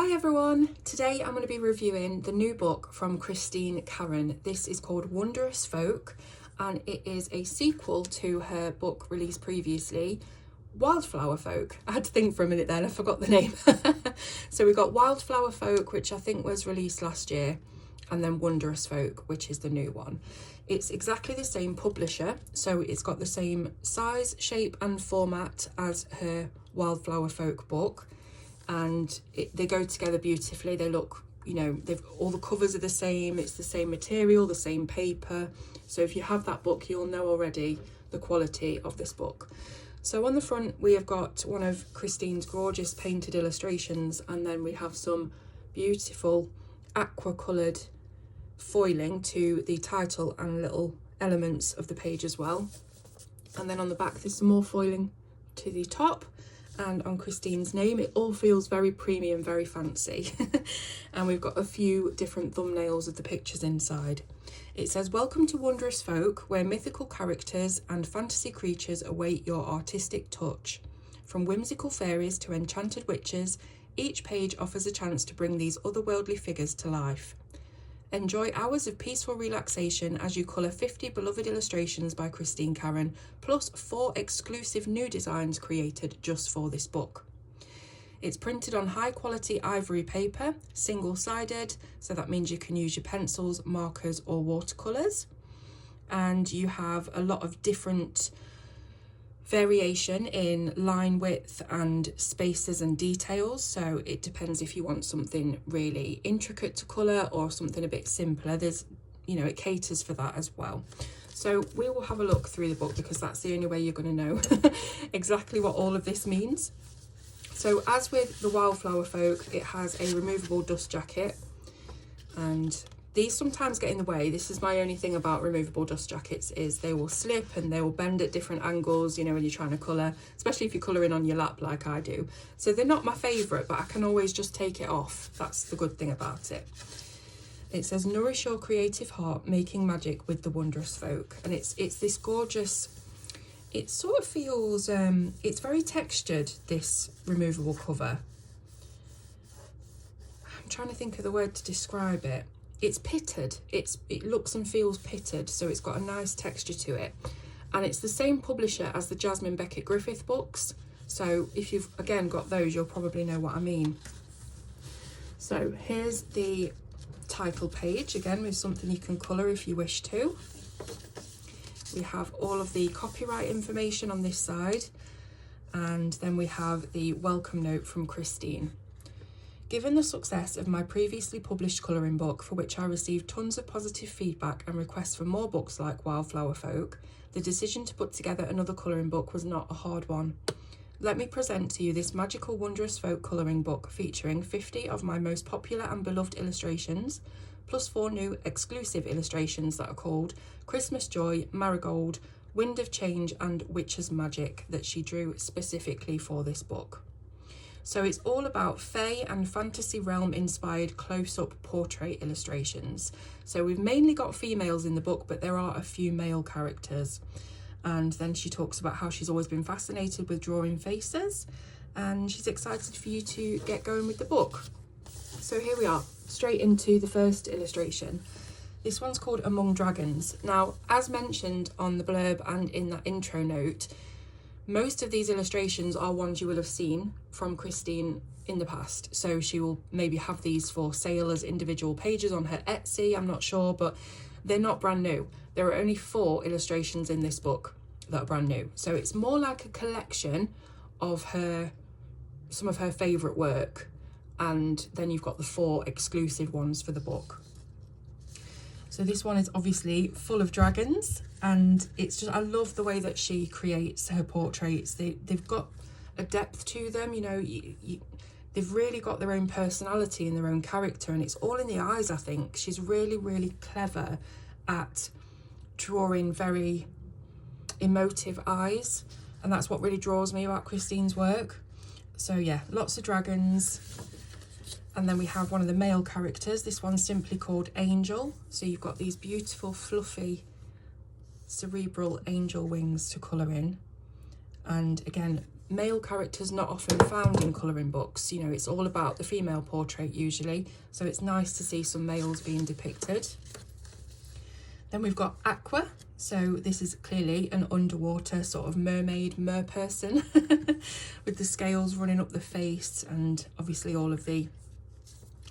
Hi everyone! Today I'm going to be reviewing the new book from Karron. This is called Wondrous Folk and it is a sequel to her book released previously, Wildflower Folk. I had to think for a minute then, I forgot the name. So we've got Wildflower Folk, which I think was released last year, and then Wondrous Folk, which is the new one. It's exactly the same publisher, so it's got the same size, shape and format as her Wildflower Folk book. And they go together beautifully. They look, you know, all the covers are the same, it's the same material, the same paper. So if you have that book, you'll know already the quality of this book. So on the front we have got one of Christine's gorgeous painted illustrations, and then we have some beautiful aqua coloured foiling to the title and little elements of the page as well. And then on the back there's some more foiling to the top and on Christine's name. It all feels very premium, very fancy. And we've got a few different thumbnails of the pictures inside. It says, "Welcome to Wondrous Folk, where mythical characters and fantasy creatures await your artistic touch. From whimsical fairies to enchanted witches, each page offers a chance to bring these otherworldly figures to life. Enjoy hours of peaceful relaxation as you colour 50 beloved illustrations by Karron, plus 4 exclusive new designs created just for this book. It's printed on high quality ivory paper, single-sided, so that means you can use your pencils, markers or watercolours. And you have a lot of different variation in line width and spaces and details, so it depends if you want something really intricate to colour or something a bit simpler. There's, you know, it caters for that as well. So we will have a look through the book because that's the only way you're going to know exactly what all of this means. So as with the Wildflower Folk, it has a removable dust jacket, and these sometimes get in the way. This is my only thing about removable dust jackets, is they will slip and they will bend at different angles, you know, when you're trying to colour, especially if you're colouring on your lap like I do. So they're not my favourite, but I can always just take it off. That's the good thing about it. It says, "Nourish your creative heart, making magic with the Wondrous Folk." And it's this gorgeous, it sort of feels, it's very textured, this removable cover. I'm trying to think of the word to describe it. It's pitted, it looks and feels pitted, so it's got a nice texture to it. And it's the same publisher as the Jasmine Beckett Griffith books, so if you've again got those, you'll probably know what I mean. So here's the title page, again with something you can colour if you wish to. We have all of the copyright information on this side, and then we have the welcome note from Christine. "Given the success of my previously published colouring book, for which I received tons of positive feedback and requests for more books like Wildflower Folk, the decision to put together another colouring book was not a hard one. Let me present to you this magical Wondrous Folk colouring book featuring 50 of my most popular and beloved illustrations, plus 4 new exclusive illustrations that are called Christmas Joy, Marigold, Wind of Change and Witch's Magic, that she drew specifically for this book." So it's all about fae and fantasy realm inspired close-up portrait illustrations. So we've mainly got females in the book, but there are a few male characters. And then she talks about how she's always been fascinated with drawing faces, and she's excited for you to get going with the book. So here we are, straight into the first illustration. This one's called Among Dragons. Now, as mentioned on the blurb and in that intro note, most of these illustrations are ones you will have seen from Christine in the past. So she will maybe have these for sale as individual pages on her Etsy, I'm not sure, but they're not brand new. There are only 4 illustrations in this book that are brand new. So it's more like a collection of some of her favourite work. And then you've got the 4 exclusive ones for the book. So this one is obviously full of dragons, and it's just, I love the way that she creates her portraits. They've got a depth to them, you know, they've really got their own personality and their own character, and it's all in the eyes, I think. She's really, really clever at drawing very emotive eyes, and that's what really draws me about Christine's work. So yeah, lots of dragons. And then we have one of the male characters. This one's simply called Angel. So you've got these beautiful, fluffy, cerebral angel wings to colour in. And again, male characters not often found in colouring books. You know, it's all about the female portrait usually, so it's nice to see some males being depicted. Then we've got Aqua, so this is clearly an underwater sort of mermaid, person with the scales running up the face and obviously all of the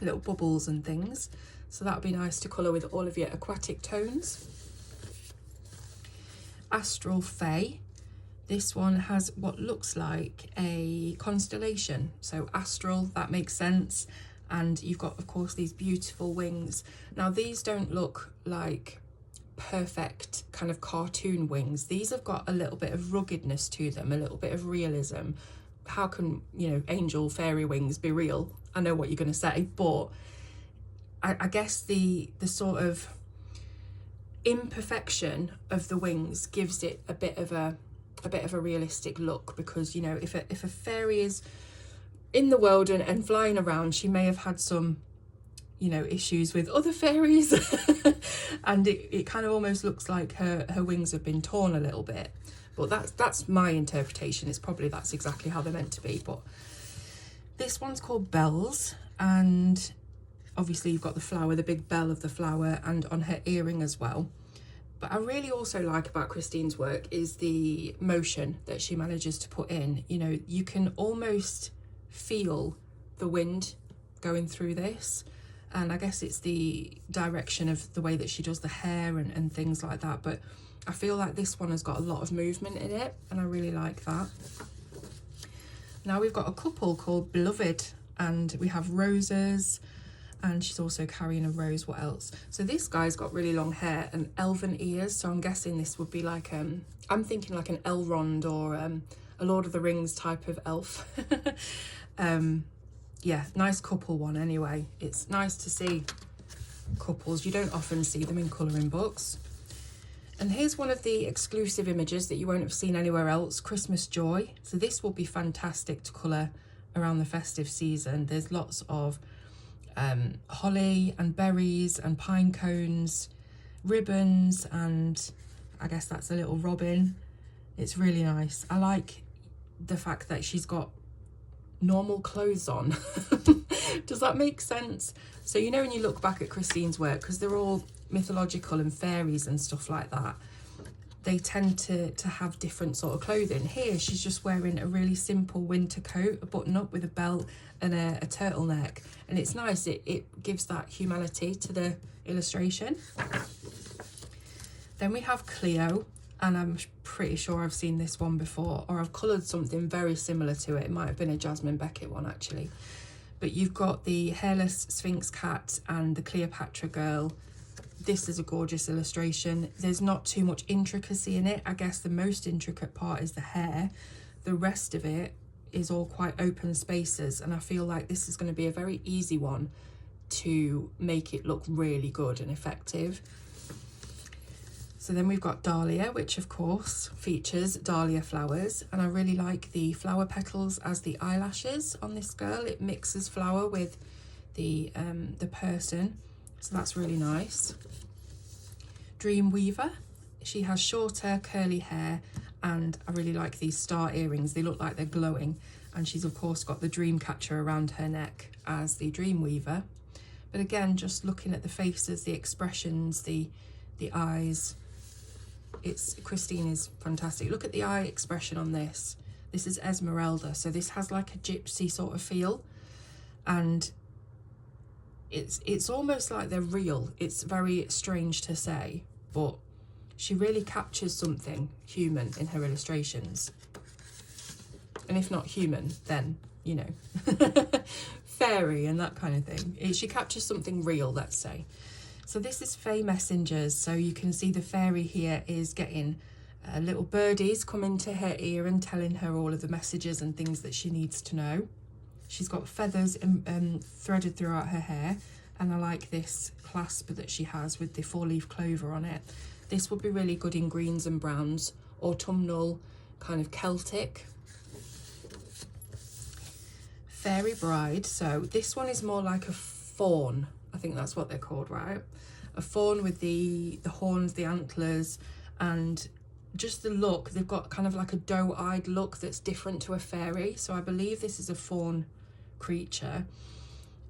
little bubbles and things. So that would be nice to colour with all of your aquatic tones. Astral Fae. This one has what looks like a constellation. So astral, that makes sense. And you've got, of course, these beautiful wings. Now, these don't look like perfect kind of cartoon wings. These have got a little bit of ruggedness to them, a little bit of realism. How can, you know, angel fairy wings be real? I know what you're going to say, but I guess the sort of imperfection of the wings gives it a bit of a realistic look, because, you know, if a fairy is in the world and flying around, she may have had some, you know, issues with other fairies and it kind of almost looks like her wings have been torn a little bit. But that's my interpretation. It's probably that's exactly how they're meant to be. But this one's called Bells, and obviously you've got the flower, the big bell of the flower, and on her earring as well. But I really also like about Christine's work is the motion that she manages to put in. You know, you can almost feel the wind going through this. And I guess it's the direction of the way that she does the hair and things like that. But I feel like this one has got a lot of movement in it, and I really like that. Now we've got a couple called Beloved, and we have roses, and she's also carrying a rose. What else? So this guy's got really long hair and elven ears, so I'm guessing this would be like I'm thinking like an Elrond or a Lord of the Rings type of elf. Yeah, nice couple one anyway. It's nice to see couples. You don't often see them in colouring books. And here's one of the exclusive images that you won't have seen anywhere else, Christmas Joy. So this will be fantastic to colour around the festive season. There's lots of holly and berries and pine cones, ribbons, and I guess that's a little robin. It's really nice. I like the fact that she's got normal clothes on. Does that make sense? So, you know, when you look back at Christine's work, because they're all mythological and fairies and stuff like that, they tend to have different sort of clothing. Here she's just wearing a really simple winter coat, a button up with a belt and a turtleneck, and it's nice. It gives that humanity to the illustration. Then we have Cleo, and I'm pretty sure I've seen this one before, or I've coloured something very similar to it. It might have been a Jasmine Beckett one actually. But you've got the hairless Sphinx cat and the Cleopatra girl. This is a gorgeous illustration. There's not too much intricacy in it. I guess the most intricate part is the hair. The rest of it is all quite open spaces, and I feel like this is going to be a very easy one to make it look really good and effective. So then we've got Dahlia, which of course features dahlia flowers, and I really like the flower petals as the eyelashes on this girl. It mixes flower with the person, so that's really nice. Dreamweaver, she has shorter curly hair, and I really like these star earrings. They look like they're glowing, and she's of course got the dream catcher around her neck as the Dreamweaver. But again, just looking at the faces, the expressions, the eyes, Christine is fantastic. Look at the eye expression on this. This is Esmeralda, so this has like a gypsy sort of feel, and it's almost like they're real. It's very strange to say, but she really captures something human in her illustrations. And if not human, then, you know, fairy and that kind of thing. She captures something real, let's say. So this is Fae Messengers. So you can see the fairy here is getting little birdies coming to her ear and telling her all of the messages and things that she needs to know. She's got feathers threaded throughout her hair, and I like this clasp that she has with the 4-leaf clover on it. This would be really good in greens and browns, autumnal, kind of Celtic. Fairy Bride. So this one is more like a fawn. I think that's what they're called, right? A fawn with the horns, the antlers, and just the look, they've got kind of like a doe-eyed look that's different to a fairy. So I believe this is a fawn creature,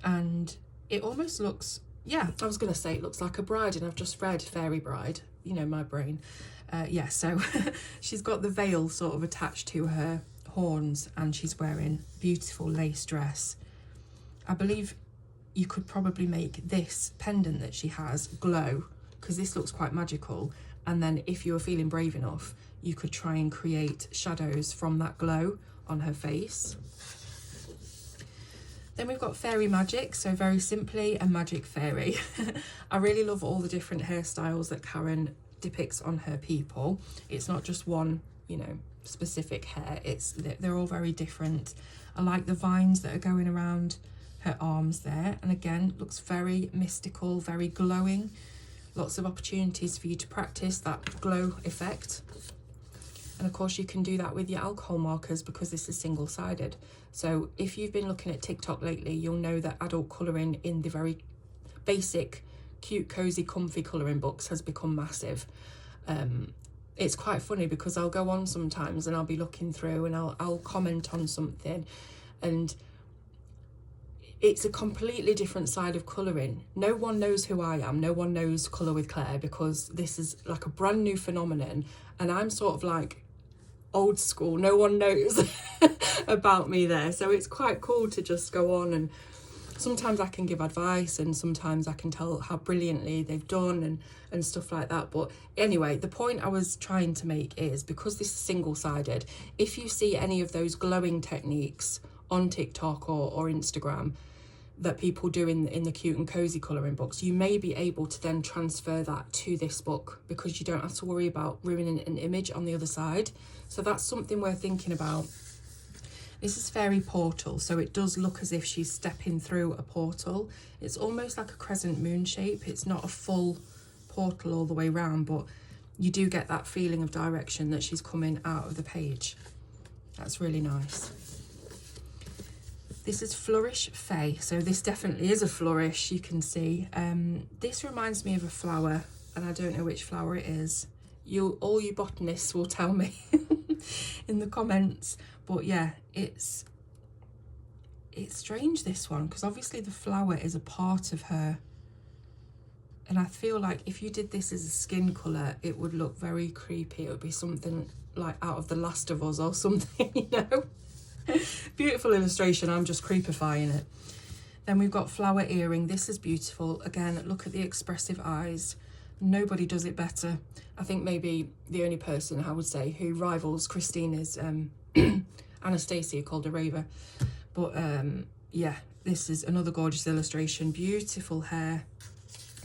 and it almost looks, yeah, I was gonna say it looks like a bride, and I've just read fairy bride, you know, my brain. Yeah, so she's got the veil sort of attached to her horns, and she's wearing a beautiful lace dress. I believe you could probably make this pendant that she has glow, because this looks quite magical. And then if you were feeling brave enough, you could try and create shadows from that glow on her face. Then we've got fairy magic, so very simply a magic fairy. I really love all the different hairstyles that Karron depicts on her people. It's not just one, you know, specific hair, they're all very different. I like the vines that are going around her arms there, and again, looks very mystical, very glowing. Lots of opportunities for you to practice that glow effect. And of course you can do that with your alcohol markers, because this is single-sided. So if you've been looking at TikTok lately, you'll know that adult colouring in the very basic, cute, cosy, comfy colouring books has become massive. It's quite funny because I'll go on sometimes and I'll be looking through and I'll comment on something, and it's a completely different side of colouring. No one knows who I am. No one knows Colour with Claire, because this is like a brand new phenomenon, and I'm sort of like old school. No one knows about me there. So it's quite cool to just go on, and sometimes I can give advice and sometimes I can tell how brilliantly they've done and stuff like that. But anyway, the point I was trying to make is, because this is single-sided, if you see any of those glowing techniques on TikTok or Instagram that people do in the cute and cozy colouring books, you may be able to then transfer that to this book, because you don't have to worry about ruining an image on the other side. So that's something we're thinking about. This is Fairy Portal, so it does look as if she's stepping through a portal. It's almost like a crescent moon shape. It's not a full portal all the way round, but you do get that feeling of direction that she's coming out of the page. That's really nice. This is Flourish Fae, so this definitely is a flourish, you can see. This reminds me of a flower, and I don't know which flower it is. All you botanists will tell me in the comments. But yeah, it's strange, this one, because obviously the flower is a part of her. And I feel like if you did this as a skin colour, it would look very creepy. It would be something like out of The Last of Us or something, you know? Beautiful illustration, I'm just creepifying it. Then we've got Flower Earring. This is beautiful. Again, look at the expressive eyes. Nobody does it better. I think maybe the only person I would say who rivals Christine is Anastasia, called a Raver. But yeah, this is another gorgeous illustration. Beautiful hair.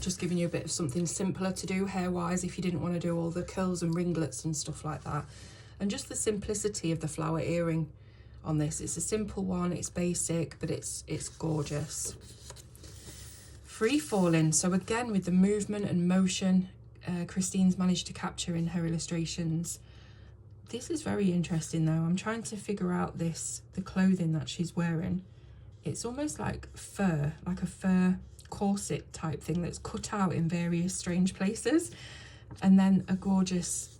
Just giving you a bit of something simpler to do hair-wise if you didn't want to do all the curls and ringlets and stuff like that. And just the simplicity of the flower earring on this. It's a simple one, it's basic, but it's gorgeous. Free Falling, so again with the movement and motion Christine's managed to capture in her illustrations. This is very interesting though. I'm trying to figure out the clothing that she's wearing. It's almost like fur, like a fur corset type thing that's cut out in various strange places, and then a gorgeous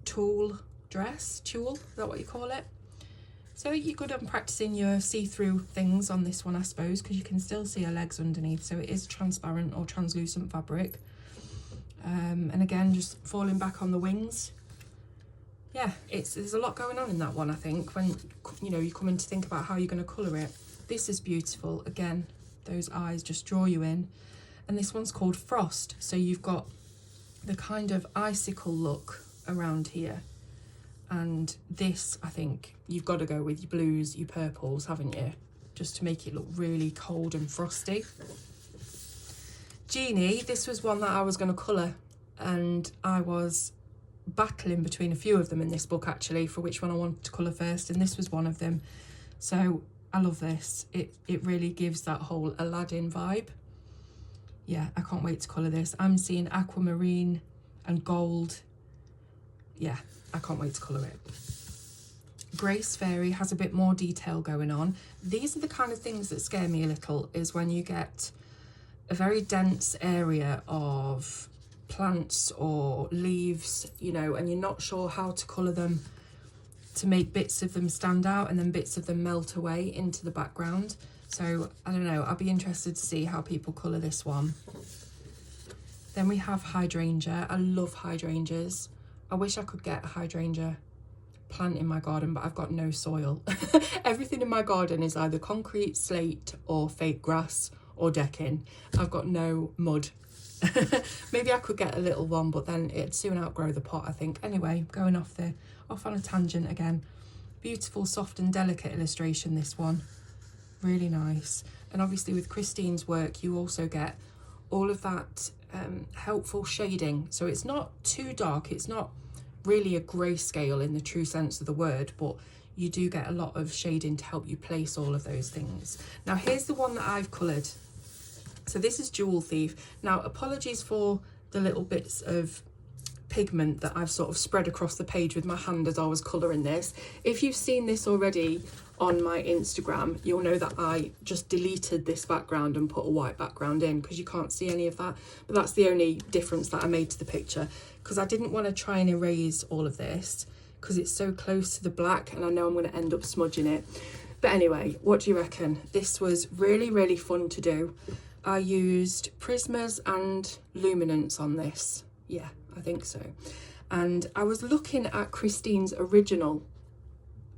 tulle dress. Tulle, is that what you call it? So you're good on practicing your see-through things on this one, I suppose, because you can still see her legs underneath, so it is transparent or translucent fabric. And again, just falling back on the wings. Yeah, there's a lot going on in that one, I think, when you come in to think about how you're going to colour it. This is beautiful. Again, those eyes just draw you in. And this one's called Frost, so you've got the kind of icicle look around here. And this, I think, you've got to go with your blues, your purples, haven't you? Just to make it look really cold and frosty. Genie, this was one that I was going to colour, and I was battling between a few of them in this book, actually, for which one I wanted to colour first, and this was one of them. So I love this. It really gives that whole Aladdin vibe. Yeah, I can't wait to colour this. I'm seeing aquamarine and gold. Yeah, I can't wait to colour it. Grace Fairy has a bit more detail going on. These are the kind of things that scare me a little, is when you get a very dense area of plants or leaves, you know, and you're not sure how to colour them to make bits of them stand out and then bits of them melt away into the background. So I don't know, I'll be interested to see how people colour this one. Then we have hydrangea. I love hydrangeas. I wish I could get a hydrangea plant in my garden, but I've got no soil. Everything in my garden is either concrete, slate, or fake grass or decking. I've got no mud. Maybe I could get a little one, but then it'd soon outgrow the pot, I think. Anyway, going off on a tangent again. Beautiful, soft and delicate illustration, this one. Really nice. And obviously with Christine's work, you also get all of that helpful shading. So it's not too dark. It's not really a grayscale in the true sense of the word, but you do get a lot of shading to help you place all of those things. Now here's the one that I've coloured. So this is Jewel Thief. Now apologies for the little bits of pigment that I've sort of spread across the page with my hand as I was colouring this. If you've seen this already on my Instagram, you'll know that I just deleted this background and put a white background in because you can't see any of that. But that's the only difference that I made to the picture, because I didn't want to try and erase all of this because it's so close to the black and I know I'm going to end up smudging it. But anyway, what do you reckon? This was really, really fun to do. I used Prismas and luminance on this. Yeah, I think so. And I was looking at Christine's original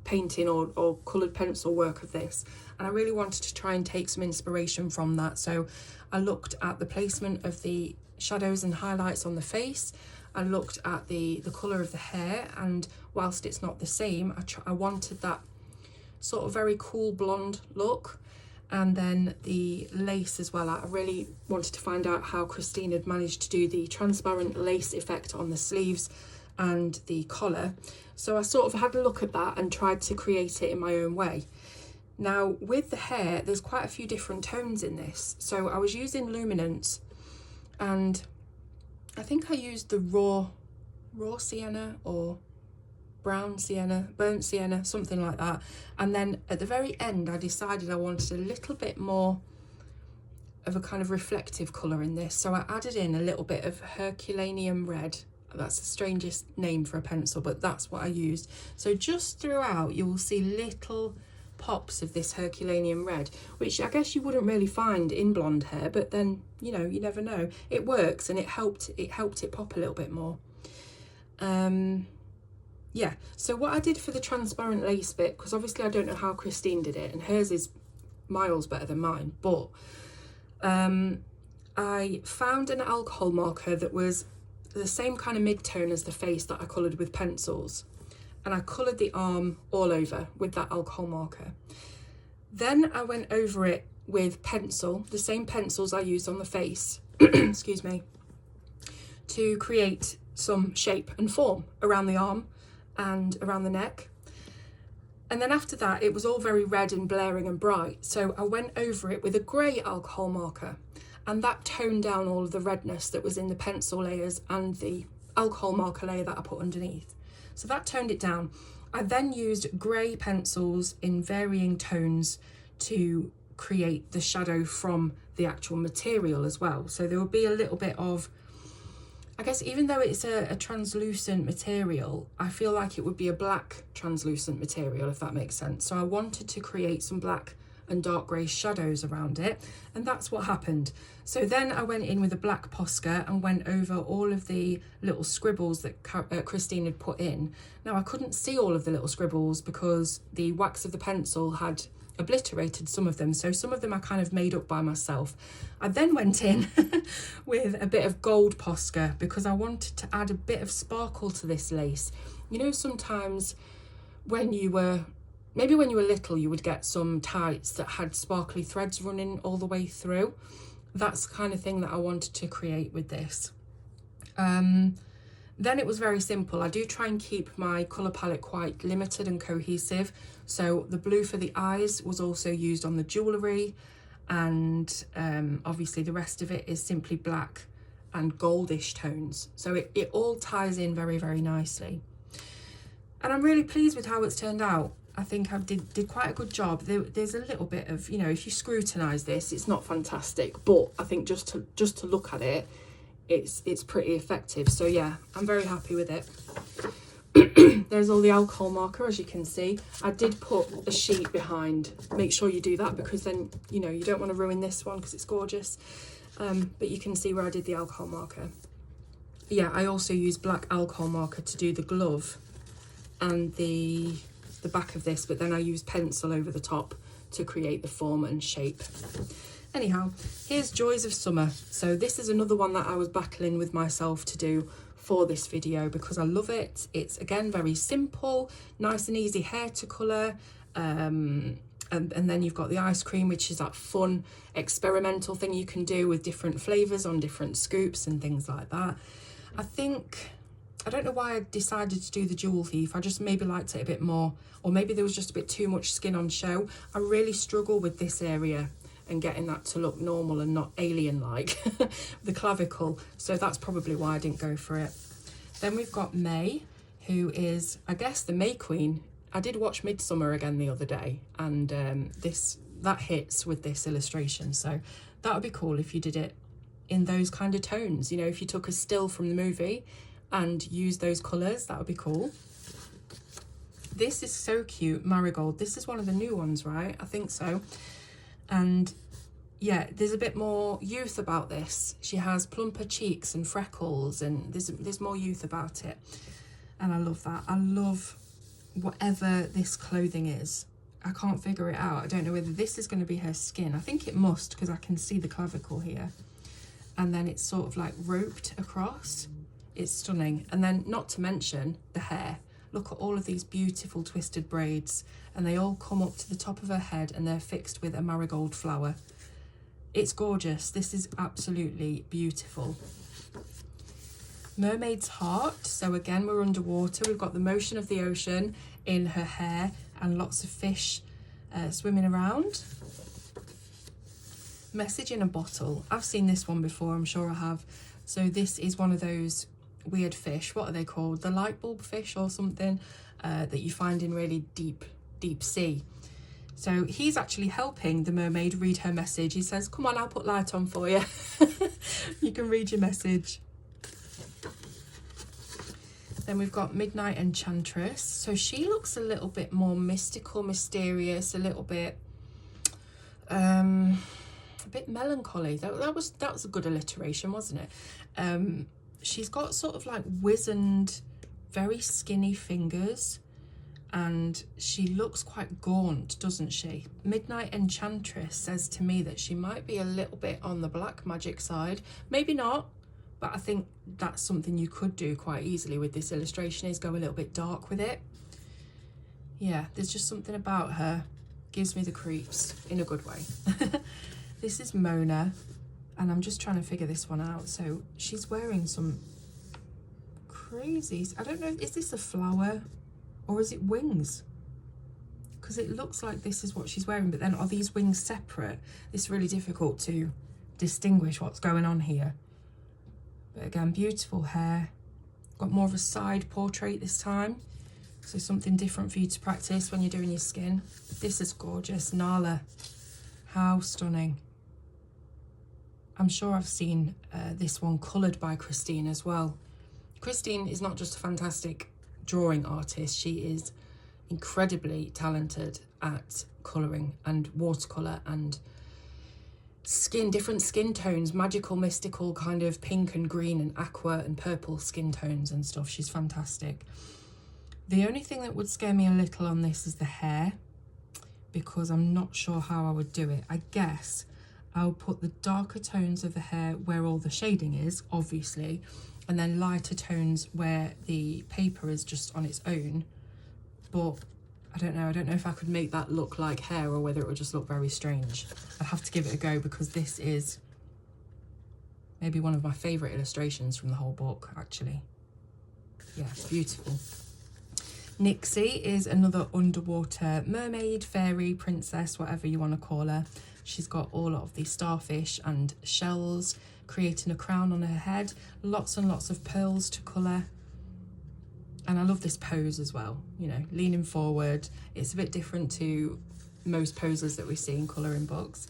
painting or coloured pencil work of this, and I really wanted to try and take some inspiration from that. So I looked at the placement of the shadows and highlights on the face. I looked at the colour of the hair, and whilst it's not the same, I wanted that sort of very cool blonde look. And then the lace as well. I really wanted to find out how Christine had managed to do the transparent lace effect on the sleeves and the collar. So I sort of had a look at that and tried to create it in my own way. Now with the hair, there's quite a few different tones in this. So I was using luminance, and I think I used the raw sienna or brown sienna, burnt sienna, something like that. And then at the very end, I decided I wanted a little bit more of a kind of reflective colour in this. So I added in a little bit of Herculaneum red. That's the strangest name for a pencil, but that's what I used. So just throughout, you will see little pops of this Herculaneum red, which I guess you wouldn't really find in blonde hair, but then, you know, you never know. It works, and it helped it pop a little bit more. Yeah, so what I did for the transparent lace bit, because obviously I don't know how Christine did it, and hers is miles better than mine, but I found an alcohol marker that was the same kind of mid-tone as the face that I coloured with pencils, and I coloured the arm all over with that alcohol marker. Then I went over it with pencil, the same pencils I used on the face, excuse me, to create some shape and form around the arm and around the neck. And then after that, it was all very red and blaring and bright, so I went over it with a grey alcohol marker, and that toned down all of the redness that was in the pencil layers and the alcohol marker layer that I put underneath. So that toned it down. I then used grey pencils in varying tones to create the shadow from the actual material as well. So there would be a little bit of, I guess, even though it's a translucent material, I feel like it would be a black translucent material, if that makes sense. So I wanted to create some black and dark grey shadows around it, and that's what happened. So then I went in with a black Posca and went over all of the little scribbles that Christine had put in. Now I couldn't see all of the little scribbles because the wax of the pencil had obliterated some of them, so some of them I kind of made up by myself. I then went in with a bit of gold Posca because I wanted to add a bit of sparkle to this lace. You know, sometimes when you were little, you would get some tights that had sparkly threads running all the way through. That's the kind of thing that I wanted to create with this. Then it was very simple. I do try and keep my colour palette quite limited and cohesive. So the blue for the eyes was also used on the jewellery, and obviously the rest of it is simply black and goldish tones. So it all ties in very, very nicely. And I'm really pleased with how it's turned out. I think I did quite a good job. There's a little bit of, you know, if you scrutinise this, it's not fantastic, but I think just to look at it, it's pretty effective. So yeah, I'm very happy with it. There's all the alcohol marker, as you can see. I did put a sheet behind. Make sure you do that, because then, you know, you don't want to ruin this one because it's gorgeous. But you can see where I did the alcohol marker. Yeah, I also used black alcohol marker to do the glove and the back of this, but then I used pencil over the top to create the form and shape. Anyhow, here's Joys of Summer. So this is another one that I was battling with myself to do for this video because I love it. It's again very simple, nice and easy hair to colour. And then you've got the ice cream, which is that fun experimental thing you can do with different flavours on different scoops and things like that. I don't know why I decided to do the Jewel Thief. I just maybe liked it a bit more, or maybe there was just a bit too much skin on show. I really struggle with this area and getting that to look normal and not alien-like, the clavicle. So that's probably why I didn't go for it. Then we've got May, who is, I guess, the May Queen. I did watch Midsummer again the other day, and that hits with this illustration. So that would be cool if you did it in those kind of tones. You know, if you took a still from the movie and used those colours, that would be cool. This is so cute, Marigold. This is one of the new ones, right? I think so. And yeah, there's a bit more youth about this. She has plumper cheeks and freckles, and there's more youth about it. And I love that. I love whatever this clothing is. I can't figure it out. I don't know whether this is going to be her skin. I think it must, because I can see the clavicle here. And then it's sort of like roped across. It's stunning. And then not to mention the hair. Look at all of these beautiful twisted braids, and they all come up to the top of her head and they're fixed with a marigold flower. It's gorgeous. This is absolutely beautiful. Mermaid's Heart. So again, we're underwater. We've got the motion of the ocean in her hair and lots of fish swimming around. Message in a Bottle. I've seen this one before, I'm sure I have. So this is one of those weird fish. What are they called? The light bulb fish or something that you find in really deep sea. So he's actually helping the mermaid read her message. He says, come on, I'll put light on for you. You can read your message. Then we've got Midnight Enchantress. So she looks a little bit more mystical, mysterious, a little bit melancholy. That was a good alliteration, wasn't it? She's got sort of like wizened, very skinny fingers, and she looks quite gaunt, doesn't she? Midnight Enchantress says to me that she might be a little bit on the black magic side. Maybe not, but I think that's something you could do quite easily with this illustration, is go a little bit dark with it. Yeah, there's just something about her. Gives me the creeps in a good way. This is Mona, and I'm just trying to figure this one out. So she's wearing some crazy, I don't know, is this a flower or is it wings? Because it looks like this is what she's wearing, but then are these wings separate? It's really difficult to distinguish what's going on here. But again, beautiful hair. Got more of a side portrait this time. So something different for you to practice when you're doing your skin. This is gorgeous. Nala. How stunning. I'm sure I've seen this one coloured by Christine as well. Christine is not just a fantastic drawing artist, she is incredibly talented at colouring and watercolour and different skin tones, magical, mystical kind of pink and green and aqua and purple skin tones and stuff. She's fantastic. The only thing that would scare me a little on this is the hair, because I'm not sure how I would do it. I guess I'll put the darker tones of the hair where all the shading is, obviously, and then lighter tones where the paper is just on its own. But I don't know if I could make that look like hair or whether it would just look very strange. I'd have to give it a go, because this is maybe one of my favourite illustrations from the whole book, actually. Yeah, beautiful. Nixie is another underwater mermaid, fairy, princess, whatever you want to call her. She's got all of the starfish and shells, creating a crown on her head, lots and lots of pearls to colour. And I love this pose as well, you know, leaning forward. It's a bit different to most poses that we see in colouring books.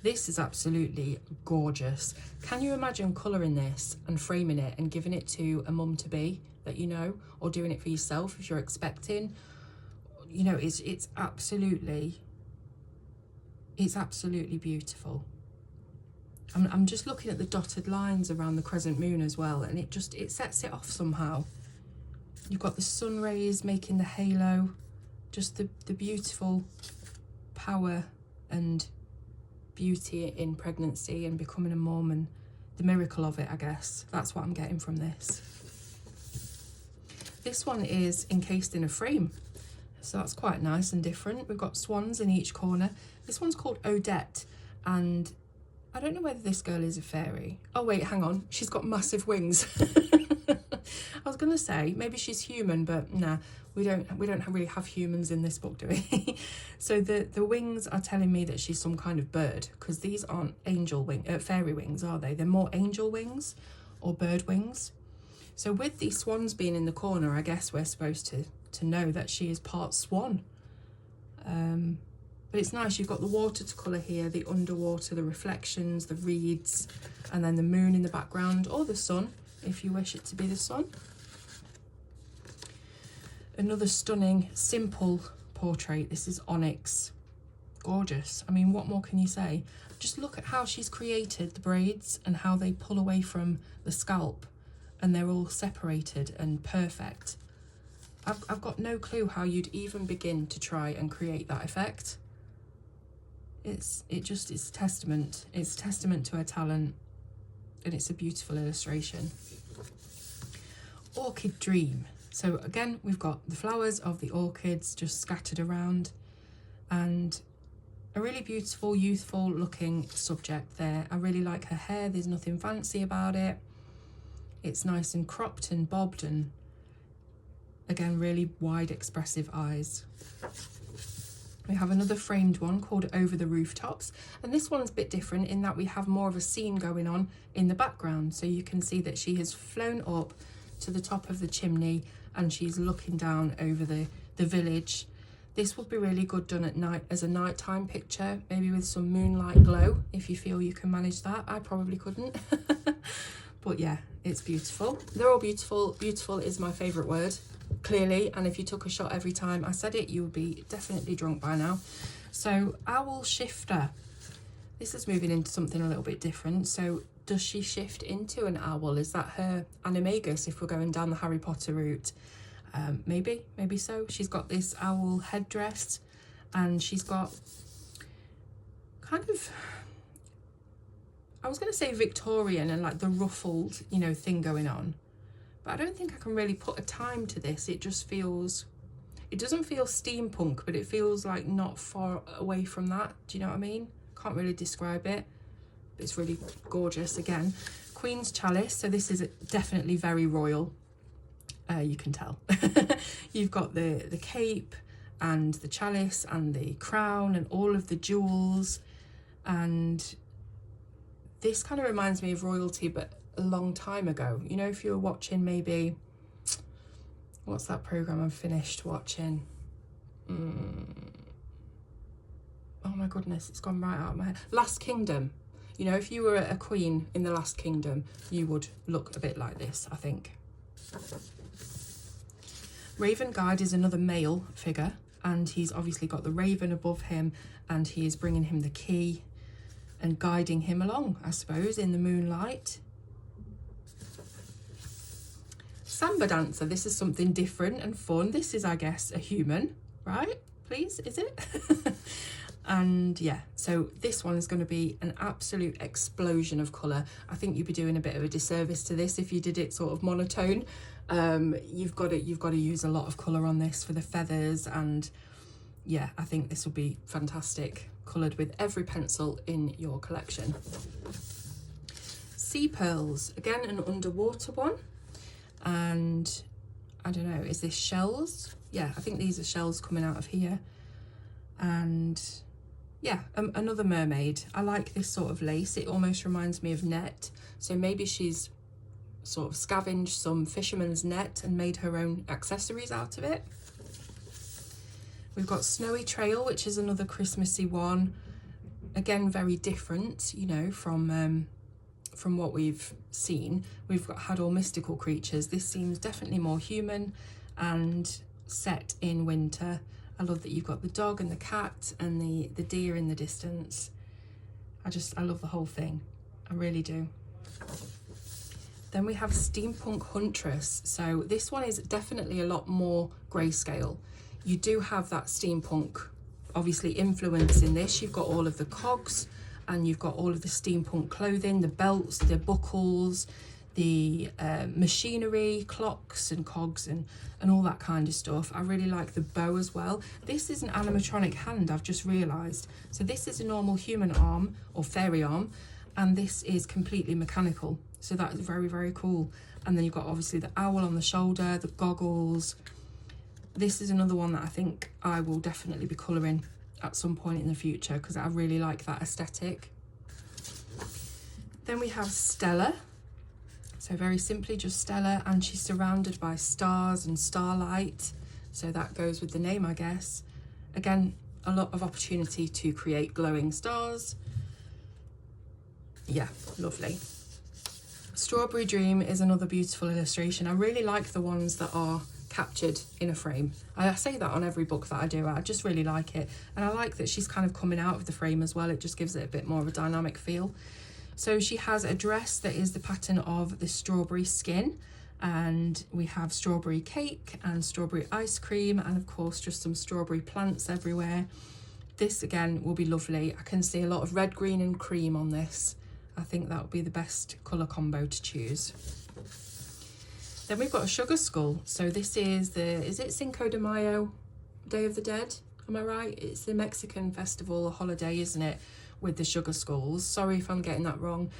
This is absolutely gorgeous. Can you imagine colouring this and framing it and giving it to a mum to be that you know, or doing it for yourself if you're expecting? You know, it's absolutely beautiful. I'm just looking at the dotted lines around the crescent moon as well, and it sets it off somehow. You've got the sun rays making the halo, just the beautiful power and beauty in pregnancy and becoming a mum, and the miracle of it, I guess. That's what I'm getting from this. This one is encased in a frame, so that's quite nice and different. We've got swans in each corner. This one's called Odette, and I don't know whether this girl is a fairy. Oh wait, hang on, she's got massive wings. I was gonna say maybe she's human, but nah, we don't really have humans in this book, do we? So the wings are telling me that she's some kind of bird, because these aren't fairy wings, are they? They're more angel wings or bird wings. So with these swans being in the corner, I guess we're supposed to know that she is part swan. But it's nice, you've got the water to colour here, the underwater, the reflections, the reeds, and then the moon in the background, or the sun, if you wish it to be the sun. Another stunning, simple portrait. This is onyx. Gorgeous. I mean, what more can you say? Just look at how she's created the braids and how they pull away from the scalp, and they're all separated and perfect. I've got no clue how you'd even begin to try and create that effect. It's testament. It's testament to her talent, and it's a beautiful illustration. Orchid Dream. So again, we've got the flowers of the orchids just scattered around, and a really beautiful, youthful looking subject there. I really like her hair. There's nothing fancy about it. It's nice and cropped and bobbed, and again, really wide, expressive eyes. We have another framed one called Over the Rooftops, and this one's a bit different in that we have more of a scene going on in the background. So you can see that she has flown up to the top of the chimney and she's looking down over the village. This would be really good done at night as a nighttime picture, maybe with some moonlight glow, if you feel you can manage that. I probably couldn't. But yeah, it's beautiful. They're all beautiful. Beautiful is my favourite word, clearly, and if you took a shot every time I said it, you would be definitely drunk by now. So Owl Shifter. This is moving into something a little bit different. So does she shift into an owl? Is that her animagus if we're going down the Harry Potter route? Maybe so. She's got this owl headdress, and she's got kind of, I was going to say Victorian and like the ruffled, you know, thing going on. But I don't think I can really put a time to this. It just feels, it doesn't feel steampunk, but it feels like not far away from that. Do you know what I mean? Can't really describe it. It's really gorgeous. Again, Queen's Chalice. So this is definitely very royal. You can tell. You've got the cape and the chalice and the crown and all of the jewels. And this kind of reminds me of royalty, but a long time ago. You know, if you were watching maybe, what's that program I've finished watching? Oh my goodness, it's gone right out of my head. Last Kingdom. You know, if you were a queen in the Last Kingdom, you would look a bit like this, I think. Raven Guide is another male figure, and he's obviously got the raven above him, and he is bringing him the key and guiding him along, I suppose, in the moonlight. Samba Dancer. This is something different and fun. This is, I guess, a human, right? Please, is it? And yeah, so this one is going to be an absolute explosion of colour. I think you'd be doing a bit of a disservice to this if you did it sort of monotone. You've got to use a lot of colour on this for the feathers, and yeah, I think this will be fantastic, coloured with every pencil in your collection. Sea Pearls, again an underwater one, and I don't know, is this shells? Yeah, I think these are shells coming out of here. And yeah, another mermaid. I like this sort of lace. It almost reminds me of net. So maybe she's sort of scavenged some fisherman's net and made her own accessories out of it. We've got Snowy Trail, which is another Christmassy one. Again, very different, you know, from what we've seen. We've had all mystical creatures. This seems definitely more human and set in winter. I love that you've got the dog and the cat and the deer in the distance. I love the whole thing. I really do. Then we have Steampunk Huntress. So this one is definitely a lot more grayscale. You do have that steampunk, obviously, influence in this. You've got all of the cogs and you've got all of the steampunk clothing, the belts, the buckles, the machinery, clocks and cogs and all that kind of stuff. I really like the bow as well. This is an animatronic hand, I've just realised. So this is a normal human arm or fairy arm, and this is completely mechanical. So that is very, very cool. And then you've got obviously the owl on the shoulder, the goggles. This is another one that I think I will definitely be colouring at some point in the future because I really like that aesthetic. Then we have Stella. So very simply just Stella, and she's surrounded by stars and starlight. So that goes with the name, I guess. Again, a lot of opportunity to create glowing stars. Yeah, lovely. Strawberry Dream is another beautiful illustration. I really like the ones that are captured in a frame. I say that on every book that I do. I just really like it. And I like that she's kind of coming out of the frame as well. It just gives it a bit more of a dynamic feel. So she has a dress that is the pattern of the strawberry skin, and we have strawberry cake and strawberry ice cream, and of course just some strawberry plants everywhere. This again will be lovely. I can see a lot of red, green and cream on this. I think that would be the best colour combo to choose. Then we've got a sugar skull. So this is it Cinco de Mayo, Day of the Dead? Am I right? It's the Mexican festival, a holiday, isn't it? With the sugar skulls. Sorry if I'm getting that wrong.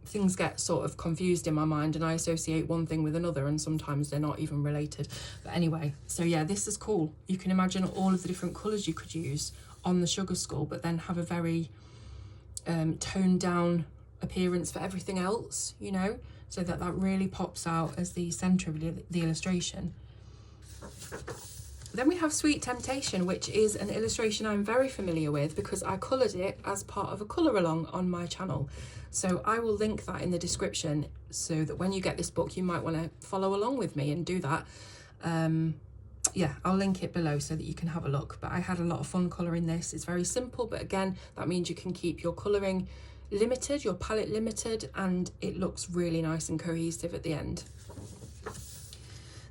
Things get sort of confused in my mind and I associate one thing with another, and sometimes they're not even related. But anyway, so yeah, this is cool. You can imagine all of the different colours you could use on the sugar skull, but then have a very toned down appearance for everything else, you know, so that really pops out as the centre of the illustration. Then we have Sweet Temptation, which is an illustration I'm very familiar with because I coloured it as part of a colour along on my channel. So I will link that in the description so that when you get this book, you might want to follow along with me and do that. Yeah, I'll link it below so that you can have a look. But I had a lot of fun colouring this. It's very simple, but again, that means you can keep your colouring limited, your palette limited, and it looks really nice and cohesive at the end.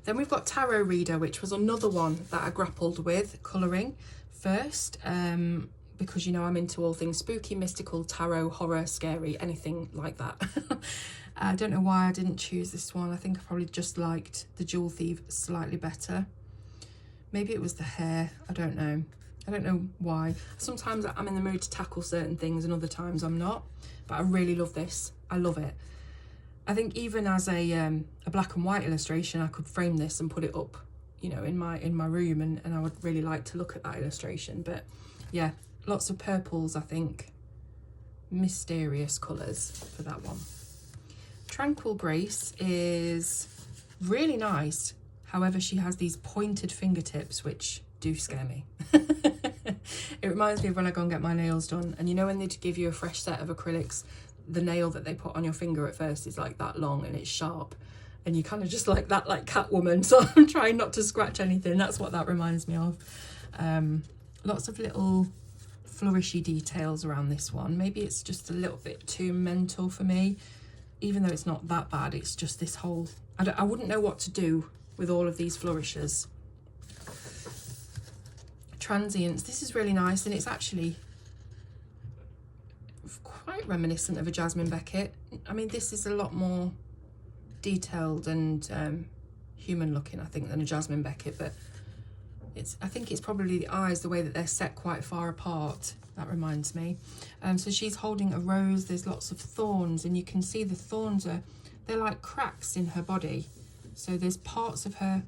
Then we've got Tarot Reader, which was another one that I grappled with colouring first, because, you know, I'm into all things spooky, mystical, tarot, horror, scary, anything like that. I don't know why I didn't choose this one. I think I probably just liked the Jewel Thief slightly better. Maybe it was the hair, I don't know. I don't know why. Sometimes I'm in the mood to tackle certain things and other times I'm not. But I really love this. I love it. I think even as a black and white illustration, I could frame this and put it up, you know, in my room, and I would really like to look at that illustration. But yeah, lots of purples, I think. Mysterious colours for that one. Tranquil Grace is really nice. However, she has these pointed fingertips, which do scare me. It reminds me of when I go and get my nails done. And you know when they give you a fresh set of acrylics, the nail that they put on your finger at first is like that long and it's sharp. And you kind of just like that, like Catwoman. So I'm trying not to scratch anything. That's what that reminds me of. Lots of little flourishy details around this one. Maybe it's just a little bit too mental for me. Even though it's not that bad, it's just this whole... I wouldn't know what to do with all of these flourishes. Transients. This is really nice, and it's actually quite reminiscent of a Jasmine Beckett. I mean, this is a lot more detailed and human looking, I think, than a Jasmine Beckett, but I think it's probably the eyes, the way that they're set quite far apart. That reminds me. So she's holding a rose. There's lots of thorns, and you can see the thorns they're like cracks in her body. So there's parts of her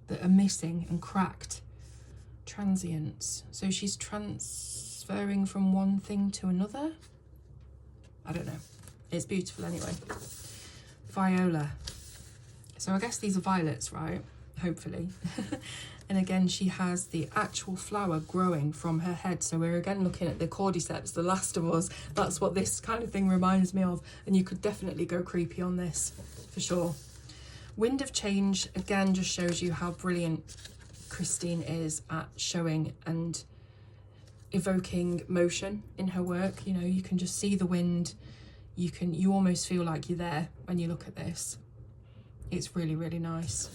that are missing and cracked. Transients. So she's transferring from one thing to another. I don't know. It's beautiful anyway. Viola. So I guess these are violets, right? Hopefully. And again, she has the actual flower growing from her head. So we're again looking at the cordyceps, the Last of Us. That's what this kind of thing reminds me of. And you could definitely go creepy on this for sure. Wind of Change, again, just shows you how brilliant Christine is at showing and evoking motion in her work. You know, you can just see the wind. You almost feel like you're there when you look at this. It's really, really nice.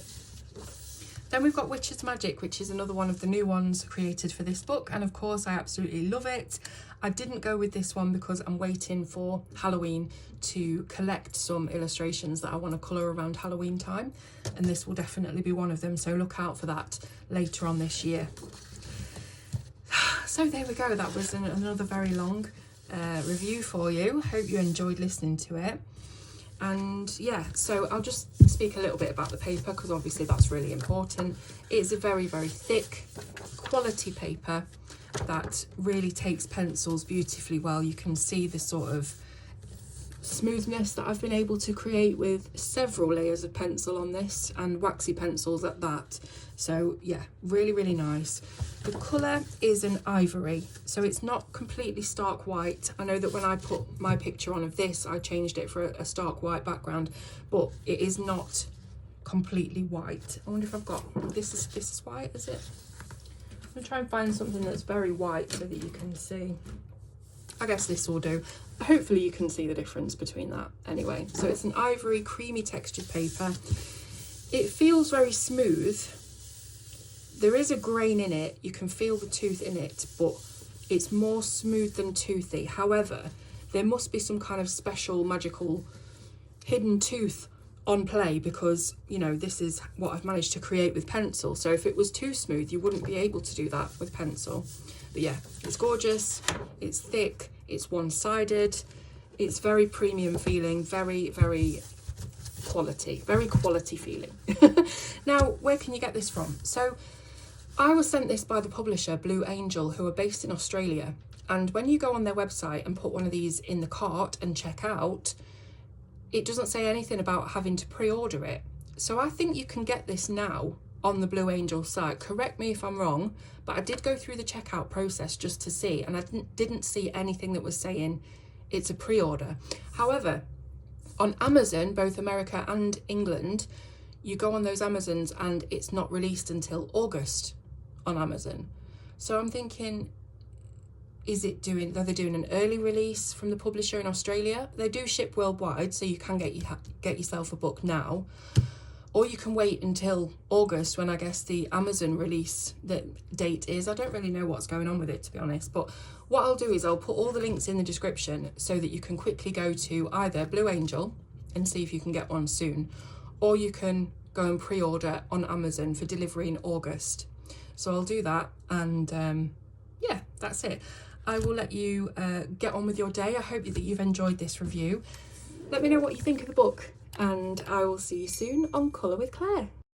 Then we've got Witch's Magic, which is another one of the new ones created for this book. And of course, I absolutely love it. I didn't go with this one because I'm waiting for Halloween to collect some illustrations that I want to colour around Halloween time. And this will definitely be one of them. So look out for that later on this year. So there we go. That was another very long review for you. Hope you enjoyed listening to it. And yeah, so I'll just speak a little bit about the paper because obviously that's really important. It's a very, very thick quality paper that really takes pencils beautifully well. You can see the sort of smoothness that I've been able to create with several layers of pencil on this, and waxy pencils at that. So yeah, really, really nice. The colour is an ivory, so it's not completely stark white. I know that when I put my picture on of this, I changed it for a stark white background, but it is not completely white. I wonder if I've got, this is white, is it? I'm gonna try and find something that's very white so that you can see. I guess this will do. Hopefully you can see the difference between that. Anyway, so it's an ivory creamy textured paper. It feels very smooth. There is a grain in it. You can feel the tooth in it, but it's more smooth than toothy. However, there must be some kind of special magical hidden tooth on play because, you know, this is what I've managed to create with pencil. So if it was too smooth, you wouldn't be able to do that with pencil. But yeah, it's gorgeous, it's thick, it's one-sided, it's very premium feeling, very, very quality feeling. Now, where can you get this from? So I was sent this by the publisher Blue Angel, who are based in Australia. And when you go on their website and put one of these in the cart and check out, it doesn't say anything about having to pre-order it. So I think you can get this now on the Blue Angel site. Correct me if I'm wrong, but I did go through the checkout process just to see, and I didn't see anything that was saying it's a pre-order. However, on Amazon, both America and England, you go on those Amazons and it's not released until August on Amazon. So I'm thinking, are they doing an early release from the publisher in Australia? They do ship worldwide, so you can get yourself a book now. Or you can wait until August when I guess the Amazon release date is. I don't really know what's going on with it, to be honest. But what I'll do is I'll put all the links in the description so that you can quickly go to either Blue Angel and see if you can get one soon, or you can go and pre-order on Amazon for delivery in August. So I'll do that, and yeah, that's it. I will let you get on with your day. I hope that you've enjoyed this review. Let me know what you think of the book, and I will see you soon on Colour with Claire.